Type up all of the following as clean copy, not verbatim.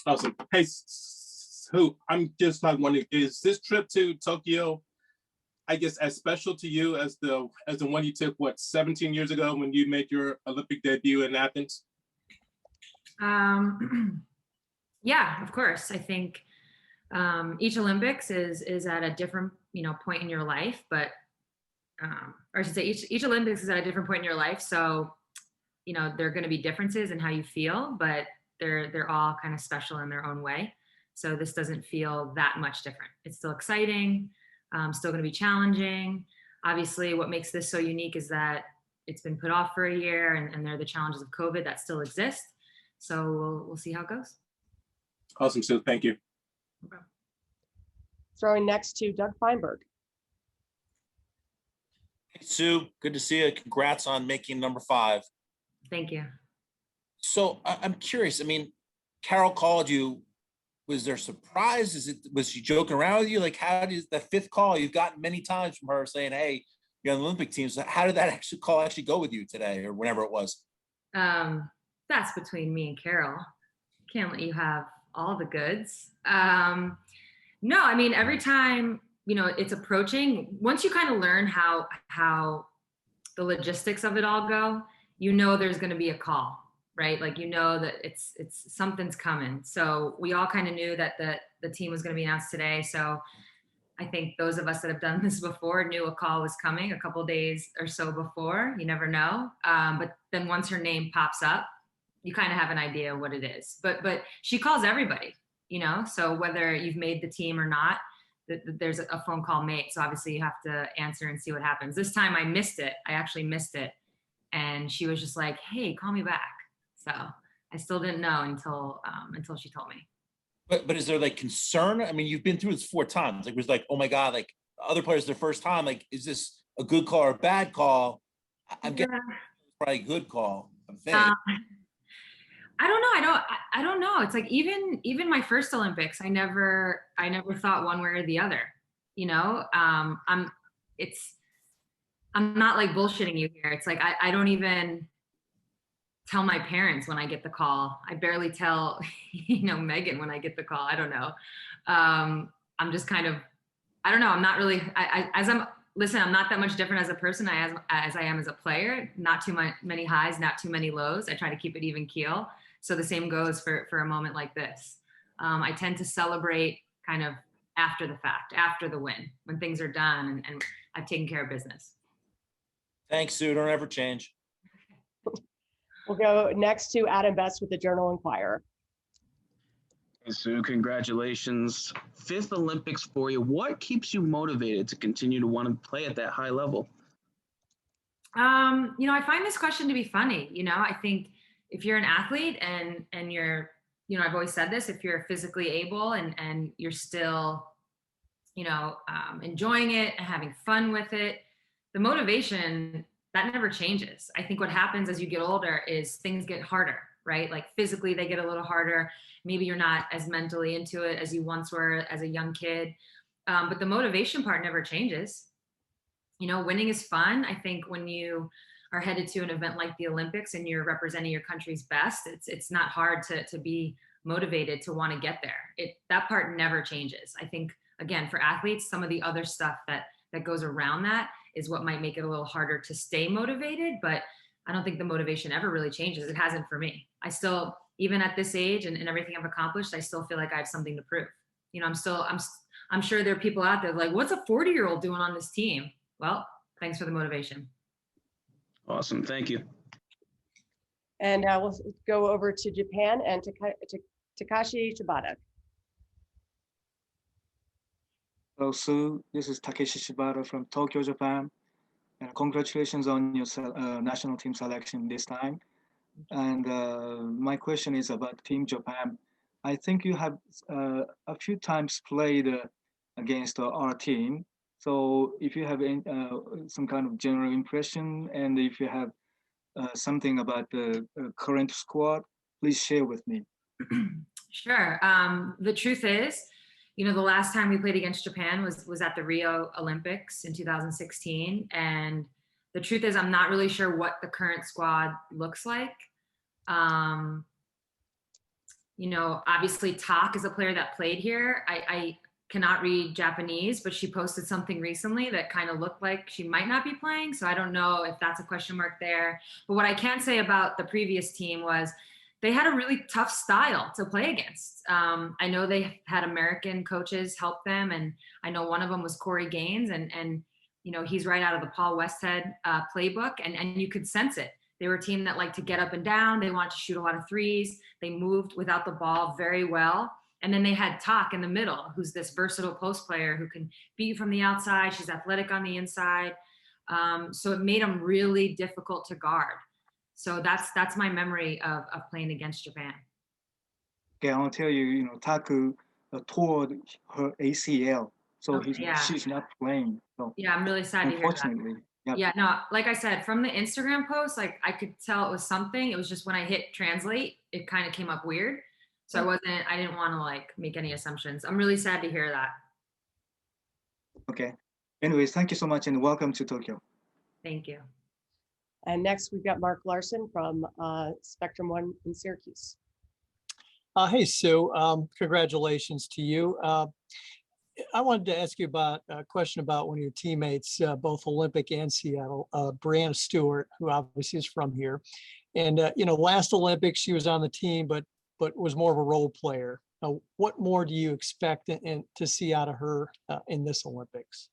Awesome. Hey, Sue, I'm just like wondering, is this trip to Tokyo, I guess, as special to you as the one you took, what, 17 years ago when you made your Olympic debut in Athens? Yeah, of course. I think each Olympics is at a different point in your life, but or I should say each Olympics is at a different point in your life. So there are going to be differences in how you feel, but they're all kind of special in their own way. So this doesn't feel that much different. It's still exciting, still going to be challenging. Obviously, what makes this so unique is that it's been put off for a year, and there are the challenges of COVID that still exist. So we'll see how it goes. Awesome, Sue. Thank you. Okay. Throwing next to Doug Feinberg. Hey, Sue, good to see you. Congrats on making number 5. Thank you. So I'm curious. I mean, Carol called you. Was there surprise? Was she joking around with you? Like, how did the 5th call you've gotten many times from her saying, "Hey, you're on the Olympic team"? So how did that call go with you today, or whenever it was? That's between me and Carol. Can't let you have all the goods. No, I mean, every time it's approaching, once you kind of learn how the logistics of it all go, there's going to be a call, right? Like, that it's something's coming. So we all kind of knew that the team was going to be announced today. So I think those of us that have done this before knew a call was coming a couple days or so before. You never know. But then once her name pops up, you kind of have an idea what it is. But she calls everybody, so whether you've made the team or not, there's a phone call made. So obviously you have to answer and see what happens. This time I missed it. I actually missed it. And she was just like, "Hey, call me back." So I still didn't know until she told me. But is there like concern? I mean, you've been through this 4 times. Like, it was like, oh my God, like other players their first time. Like, is this a good call or a bad call? I'm getting probably a good call. I'm thinking. I don't know. I don't know. It's like even my first Olympics, I never thought one way or the other. I'm not like bullshitting you here. It's like I don't even tell my parents when I get the call. I barely tell Megan when I get the call. I don't know. I'm just kind of, I don't know. I'm not really, I'm not that much different as a person as I am as a player. Not too many highs, not too many lows. I try to keep it even keel. So the same goes for a moment like this. I tend to celebrate kind of after the fact, after the win, when things are done and I've taken care of business. Thanks, Sue. Don't ever change. We'll go next to Adam Best with the Journal-Inquirer. Hey, Sue, congratulations. 5th Olympics for you. What keeps you motivated to continue to want to play at that high level? I find this question to be funny. I think if you're an athlete and you're, I've always said this, if you're physically able and you're still, enjoying it and having fun with it, the motivation, that never changes. I think what happens as you get older is things get harder, right? Like physically they get a little harder. Maybe you're not as mentally into it as you once were as a young kid. But the motivation part never changes. Winning is fun. I think when you are headed to an event like the Olympics and you're representing your country's best, it's not hard to be motivated to want to get there. That part never changes. I think, again, for athletes, some of the other stuff that goes around that is what might make it a little harder to stay motivated, but I don't think the motivation ever really changes. It hasn't for me. I still, even at this age and everything I've accomplished, I still feel like I have something to prove. I'm sure there are people out there like, what's a 40-year-old doing on this team? Well, thanks for the motivation. Awesome. Thank you. And we'll go over to Japan and Takashi Shibata. Hello, Sue. This is Takeshi Shibata from Tokyo, Japan. And congratulations on your national team selection this time. And my question is about Team Japan. I think you have a few times played against our team. So if you have some kind of general impression, and if you have something about the current squad, please share with me. Sure. The truth is, You know, the last time we played against Japan was at the Rio Olympics in 2016. And the truth is, I'm not really sure what the current squad looks like. You know, obviously Tak is a player that played here. I cannot read Japanese, but she posted something recently that kind of looked like she might not be playing. So I don't know if that's a question mark there. But what I can say about the previous team was they had a really tough style to play against. I know they had American coaches help them, and I know one of them was Corey Gaines, and you know, he's right out of the Paul Westhead playbook, and you could sense it. They were a team that liked to get up and down. They wanted to shoot a lot of threes. They moved without the ball very well. And then they had Tak in the middle, who's this versatile post player who can beat you from the outside. She's athletic on the inside. So it made them really difficult to guard. So that's my memory of playing against Japan. Okay, I'll tell you, you know, Taku tore her ACL, so Okay, yeah. she's not playing. So Yeah, I'm really sad to hear that. unfortunately, yep. Yeah, no, like I said, from the Instagram post, like I could tell it was something. It was just when I hit translate, it kind of came up weird. So I didn't want to like make any assumptions. I'm really sad to hear that. Okay. Anyways, thank you so much and welcome to Tokyo. Thank you. And next we've got Mark Larson from Spectrum One in Syracuse. Hey, Sue, congratulations to you. I wanted to ask you about a question about one of your teammates, both Olympic and Seattle, Brianna Stewart, who obviously is from here. And, you know, last Olympics, she was on the team, but was more of a role player. What more do you expect to see out of her in this Olympics?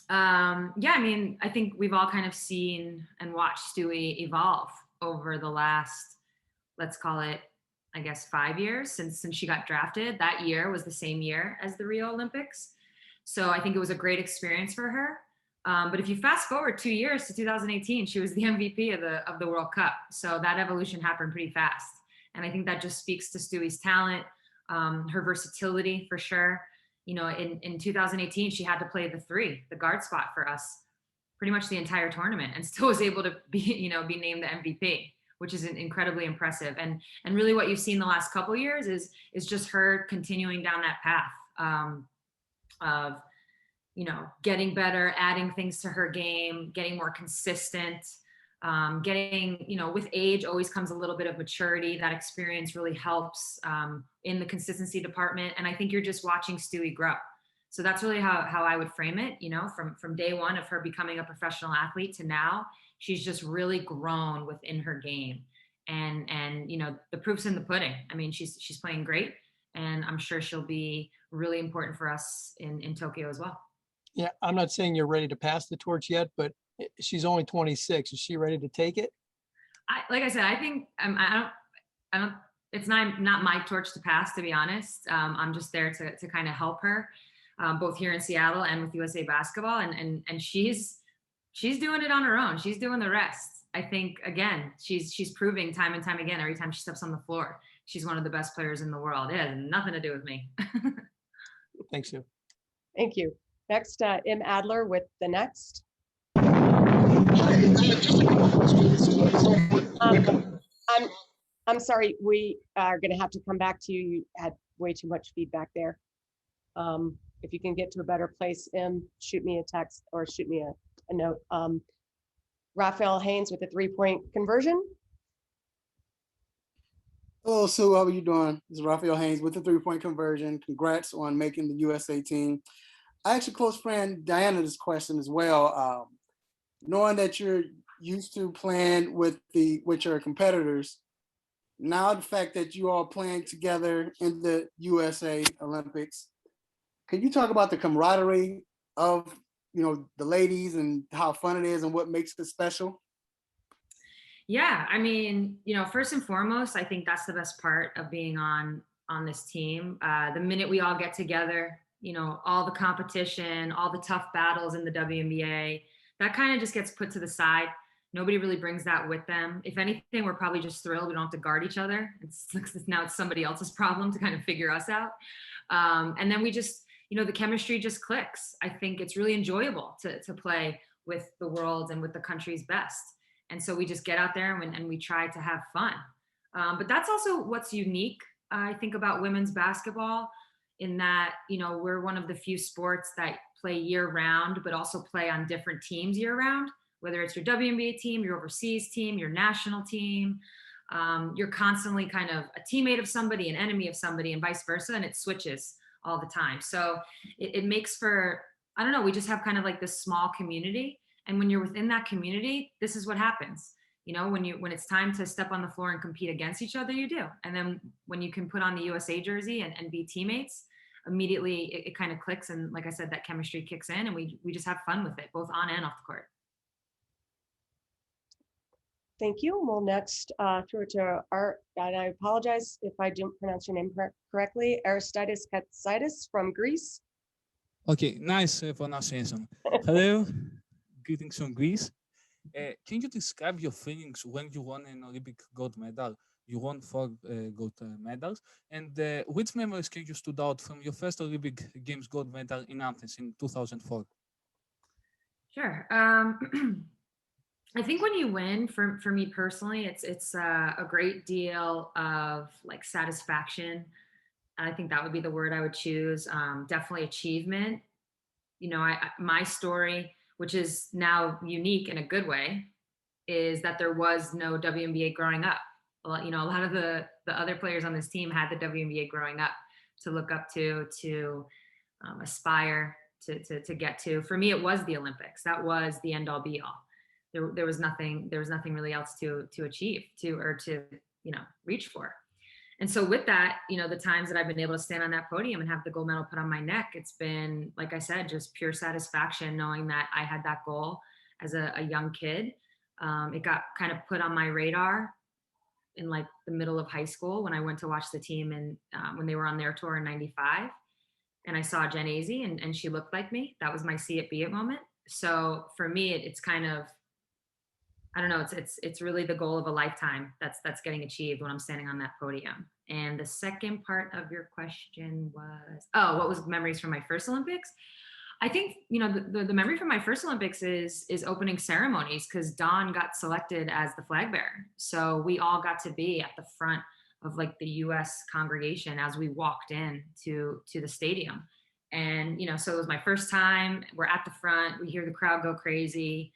Yeah, I mean, I think we've all kind of seen and watched Stewie evolve over the last, let's call it, I guess, 5 years since she got drafted. That year was the same year as the Rio Olympics. So I think it was a great experience for her. But if you fast forward 2 years to 2018, she was the MVP of the World Cup. So that evolution happened pretty fast. And I think that just speaks to Stewie's talent, her versatility for sure. You know, in 2018, she had to play the guard spot for us pretty much the entire tournament, and still was able to be named the MVP, which is incredibly impressive. And really what you've seen the last couple of years is just her continuing down that path of, you know, getting better, adding things to her game, getting more consistent, getting, you know, with age always comes a little bit of maturity. That experience really helps in the consistency department. And I think you're just watching Stewie grow. So that's really how I would frame it, you know, from day one of her becoming a professional athlete to now, she's just really grown within her game. And you know, the proof's in the pudding. I mean, she's playing great, and I'm sure she'll be really important for us in Tokyo as well. Yeah, I'm not saying you're ready to pass the torch yet, but she's only 26. Is she ready to take it? Like I said, I think I don't. It's not my torch to pass, to be honest. I'm just there to kind of help her, both here in Seattle and with USA Basketball, and she's doing it on her own. She's doing the rest. I think again, she's proving time and time again every time she steps on the floor, she's one of the best players in the world. It has nothing to do with me. Thanks, Sue. Thank you. Next, M. Adler with the next. I'm sorry, we are going to have to come back to you. You had way too much feedback there. If you can get to a better place, M, shoot me a text or shoot me a note. Raphael Haynes with a 3-point conversion. Hello, Sue. How are you doing? This is Raphael Haynes with the 3-point conversion. Congrats on making the USA team. I asked your close friend Diana this question as well. Knowing that you're used to playing with your competitors, now the fact that you all playing together in the USA Olympics, can you talk about the camaraderie of, you know, the ladies and how fun it is and what makes it special? Yeah, I mean, you know, first and foremost, I think that's the best part of being on this team. The minute we all get together, you know, all the competition, all the tough battles in the WNBA, that kind of just gets put to the side. Nobody really brings that with them. If anything, we're probably just thrilled we don't have to guard each other. Now it's somebody else's problem to kind of figure us out. And then we just, you know, the chemistry just clicks. I think it's really enjoyable to play with the world and with the country's best. And so we just get out there and we try to have fun. But that's also what's unique, I think, about women's basketball in that, you know, we're one of the few sports that play year round, but also play on different teams year round, whether it's your WNBA team, your overseas team, your national team. You're constantly kind of a teammate of somebody, an enemy of somebody, and vice versa, and it switches all the time. So it makes for, I don't know, we just have kind of like this small community. And when you're within that community, this is what happens. You know, when it's time to step on the floor and compete against each other, you do. And then when you can put on the USA jersey and be teammates, immediately it kind of clicks. And like I said, that chemistry kicks in, and we just have fun with it, both on and off the court. Thank you. We'll next throw it to Art, and I apologize if I didn't pronounce your name correctly, Aristides Katsitis from Greece. Okay, nice pronunciation. Hello, greetings from Greece. Can you describe your feelings when you won an Olympic gold medal? You won 4 gold medals. And which memories can you stood out from your first Olympic Games gold medal in Athens in 2004? Sure. I think when you win, for me personally, it's a great deal of like satisfaction. I think that would be the word I would choose. Definitely achievement. You know, my story, which is now unique in a good way, is that there was no WNBA growing up. You know, a lot of the other players on this team had the WNBA growing up to look up to aspire to get to. For me, it was the Olympics. That was the end all be all. There was nothing really else to achieve or to, you know, reach for. And so with that, you know, the times that I've been able to stand on that podium and have the gold medal put on my neck, it's been, like I said, just pure satisfaction knowing that I had that goal as a young kid. It got kind of put on my radar in like the middle of high school when I went to watch the team and when they were on their tour in '95. And I saw Jen Azzi and she looked like me. That was my see it, be it moment. So for me, it's kind of, I don't know, it's really the goal of a lifetime that's getting achieved when I'm standing on that podium. And the second part of your question was, what was memories from my first Olympics? I think, you know, the memory from my first Olympics is opening ceremonies, because Dawn got selected as the flag bearer. So we all got to be at the front of like the US congregation as we walked in to the stadium. And, you know, so it was my first time. We're at the front, we hear the crowd go crazy.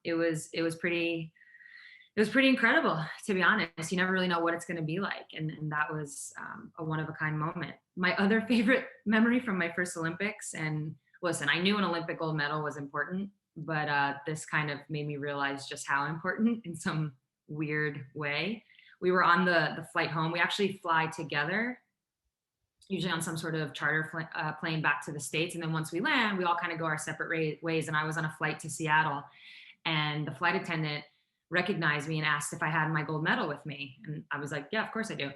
It was pretty incredible, to be honest. You never really know what it's going to be like. And that was a one of a kind moment. My other favorite memory from my first Olympics, and listen, I knew an Olympic gold medal was important, but this kind of made me realize just how important in some weird way. We were on the flight home. We actually fly together, usually on some sort of charter plane back to the States. And then once we land, we all kind of go our separate ways. And I was on a flight to Seattle, and the flight attendant recognized me and asked if I had my gold medal with me. And I was like, yeah, of course I do.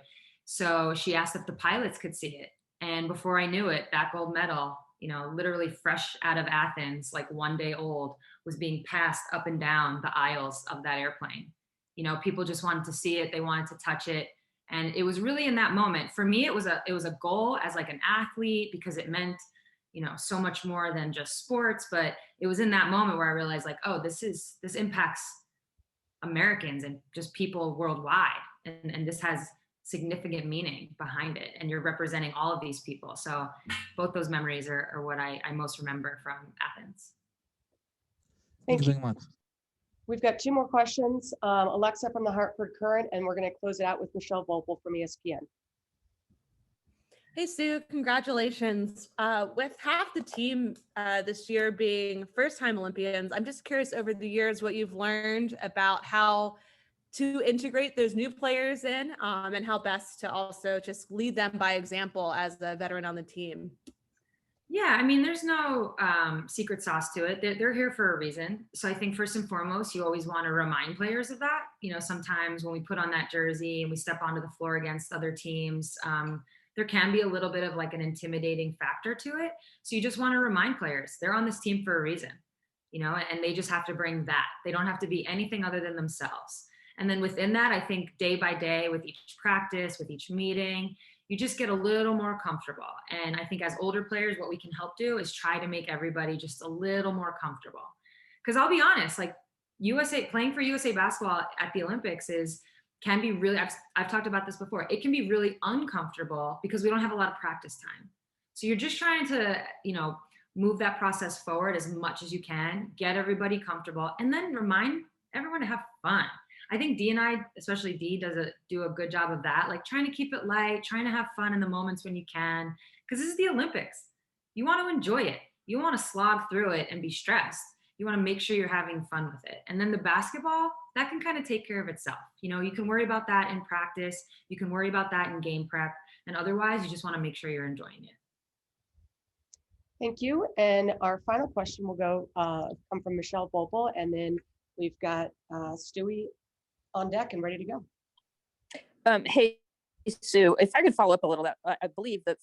So she asked if the pilots could see it. And before I knew it, that gold medal, you know, literally fresh out of Athens, like 1 day old, was being passed up and down the aisles of that airplane. You know, people just wanted to see it. They wanted to touch it. And it was really in that moment. For me, it was a goal as like an athlete, because it meant, you know, so much more than just sports. But it was in that moment where I realized like, oh, this impacts Americans and just people worldwide. And this has significant meaning behind it. And you're representing all of these people. So both those memories are what I most remember from Athens. Thank you very much. We've got 2 more questions. Alexa from the Hartford Courant, and we're going to close it out with Michelle Vogel from ESPN. Hey, Stu, congratulations. With half the team this year being first-time Olympians, I'm just curious over the years what you've learned about how to integrate those new players in and how best to also just lead them by example as a veteran on the team. Yeah, I mean, there's no secret sauce to it. They're here for a reason. So I think first and foremost, you always want to remind players of that. You know, sometimes when we put on that jersey and we step onto the floor against other teams, there can be a little bit of like an intimidating factor to it. So you just want to remind players they're on this team for a reason, you know, and they just have to bring that. They don't have to be anything other than themselves. And then within that, I think day by day, with each practice, with each meeting, you just get a little more comfortable. And I think as older players, what we can help do is try to make everybody just a little more comfortable. Because I'll be honest, like playing for USA basketball at the Olympics is can be really, I've talked about this before, it can be really uncomfortable because we don't have a lot of practice time. So you're just trying to, move that process forward as much as you can, get everybody comfortable, and then remind everyone to have fun. I think Dee and I, especially Dee, do a good job of that, like trying to keep it light, trying to have fun in the moments when you can, because this is the Olympics. You want to enjoy it. You want to slog through it and be stressed. You want to make sure you're having fun with it. And then the basketball, that can kind of take care of itself. You can worry about that in practice. You can worry about that in game prep. And otherwise, you just want to make sure you're enjoying it. Thank you. And our final question will come from Michelle Vopel, and then we've got Stewie on deck and ready to go. Hey, Sue, if I could follow up a little, I believe that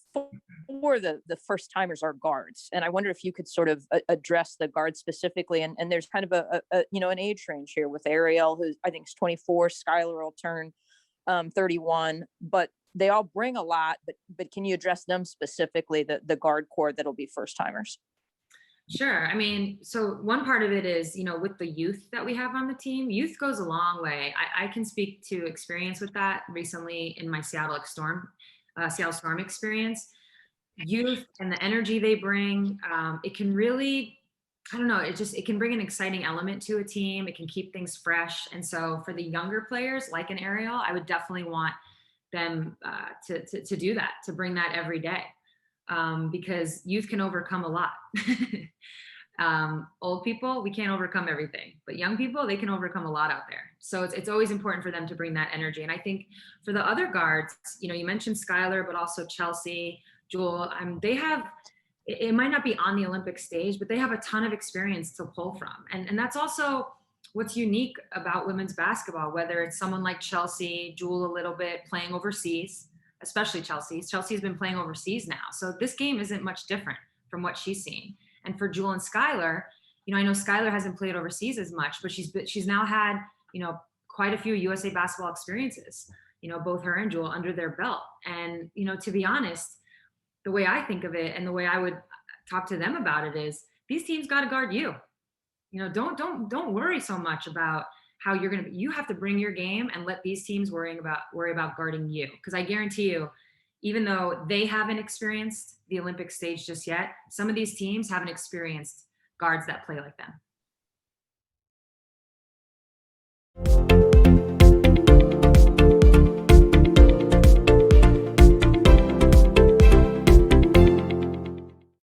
for the first timers are guards, and I wonder if you could sort of address the guards specifically. And there's kind of an age range here with Ariel, who I think is 24, Skylar will turn 31, but they all bring a lot. But can you address them specifically, the guard core that'll be first timers? Sure. I mean, so one part of it is, with the youth that we have on the team, youth goes a long way. I can speak to experience with that recently in my Seattle Storm experience. Youth and the energy they bring, it can really, I don't know, it can bring an exciting element to a team. It can keep things fresh. And so for the younger players like an Ariel, I would definitely want them to do that, to bring that every day. Because youth can overcome a lot. Old people, we can't overcome everything, but young people, they can overcome a lot out there. So it's always important for them to bring that energy. And I think for the other guards, you mentioned Skylar, but also Chelsea, Jewel, they have, it might not be on the Olympic stage, but they have a ton of experience to pull from. And that's also what's unique about women's basketball, whether it's someone like Chelsea, Jewel a little bit, playing overseas, especially Chelsea. Chelsea's been playing overseas now. So this game isn't much different from what she's seen. And for Jewel and Skylar, I know Skylar hasn't played overseas as much, but she's now had, quite a few USA basketball experiences, both her and Jewel under their belt. And, to be honest, the way I think of it and the way I would talk to them about it is these teams got to guard you. Don't worry so much about how you're going to, you have to bring your game and let these teams worry about guarding you. Because I guarantee you, even though they haven't experienced the Olympic stage just yet, some of these teams haven't experienced guards that play like them.